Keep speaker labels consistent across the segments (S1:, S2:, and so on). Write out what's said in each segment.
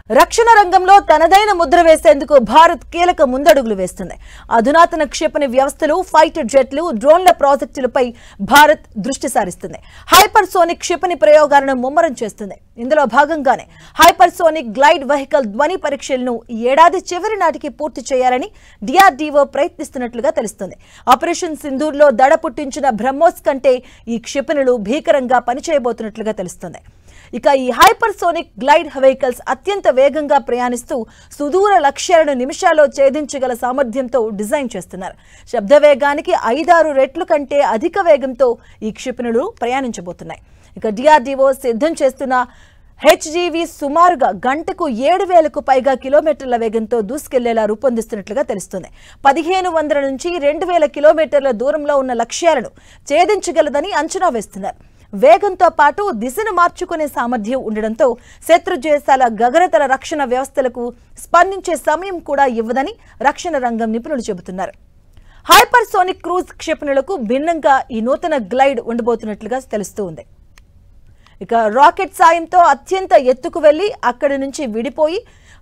S1: రక్షణ రంగంలో తనదైన ముద్ర వేసేందుకు భారత్ కీలక ముందడుగులు వేస్తుంది. అధునాతన క్షిపణి వ్యవస్థలు, ఫైటర్ జెట్లు, డ్రోన్ల ప్రాజెక్టులపై భారత్ దృష్టి సారిస్తుంది. హైపర్సోనిక్ క్షిపణి ప్రయోగాలను ముమ్మరం చేస్తుంది. ఇందులో భాగంగానే హైపర్సోనిక్ గ్లైడ్ వెహికల్ ధ్వని పరీక్షలను ఈ ఏడాది చివరి నాటికి పూర్తి చేయాలని డిఆర్డీఓ ప్రయత్నిస్తున్నట్లుగా తెలుస్తుంది. ఆపరేషన్ సింధూర్లో దడ పుట్టించిన బ్రహ్మోస్ కంటే ఈ క్షిపణులు భీకరంగా పనిచేయబోతున్నట్లుగా తెలుస్తుంది. ఇక ఈ హైపర్సోనిక్ గ్లైడ్ వెహికల్స్ అత్యంత వేగంగా ప్రయాణిస్తూ సుదూర లక్ష్యాలను నిమిషాల్లో ఛేదించగల సామర్థ్యంతో డిజైన్ చేస్తున్నారు. శబ్ద వేగానికి 5-6 రెట్లు కంటే అధిక వేగంతో ఈ క్షిపణులు ప్రయాణించబోతున్నాయి. ఇక డిఆర్డీఓ సిద్ధం చేస్తున్న హెచ్జీవీ సుమారుగా గంటకు 7,000కు పైగా కిలోమీటర్ల వేగంతో దూసుకెళ్లేలా రూపొందిస్తున్నట్లుగా తెలుస్తుంది. 1500 నుంచి 2000 కిలోమీటర్ల దూరంలో ఉన్న లక్ష్యాలను ఛేదించగలదని అంచనా వేస్తున్నారు. వేగంతో పాటు దిశను మార్చుకునే సామర్థ్యం ఉండడంతో శత్రు దేశాల గగనతల రక్షణ వ్యవస్థలకు స్పందించే సమయం కూడా ఇవ్వదని రక్షణ రంగం నిపుణులు చెబుతున్నారు. హైపర్సోనిక్ క్రూజ్ క్షిపణులకు భిన్నంగా ఈ నూతన గ్లైడ్ ఉండబోతున్నట్లుగా తెలుస్తోంది. ఇక రాకెట్ సాయంతో అత్యంత ఎత్తుకు వెళ్లి అక్కడి నుంచి విడిపోయి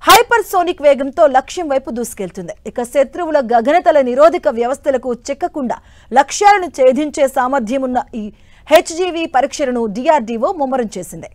S1: హైపర్సోనిక్ వేగంతో లక్ష్యం వైపు దూసుకెళ్తుంది. ఇక శత్రువుల గగనతల నిరోధక వ్యవస్థలకు చిక్కకుండా లక్ష్యాలను ఛేదించే సామర్థ్యం ఉన్న ఈ హెచ్జీవీ పరీక్షలను డిఆర్డీఓ ముమ్మరం చేసింది.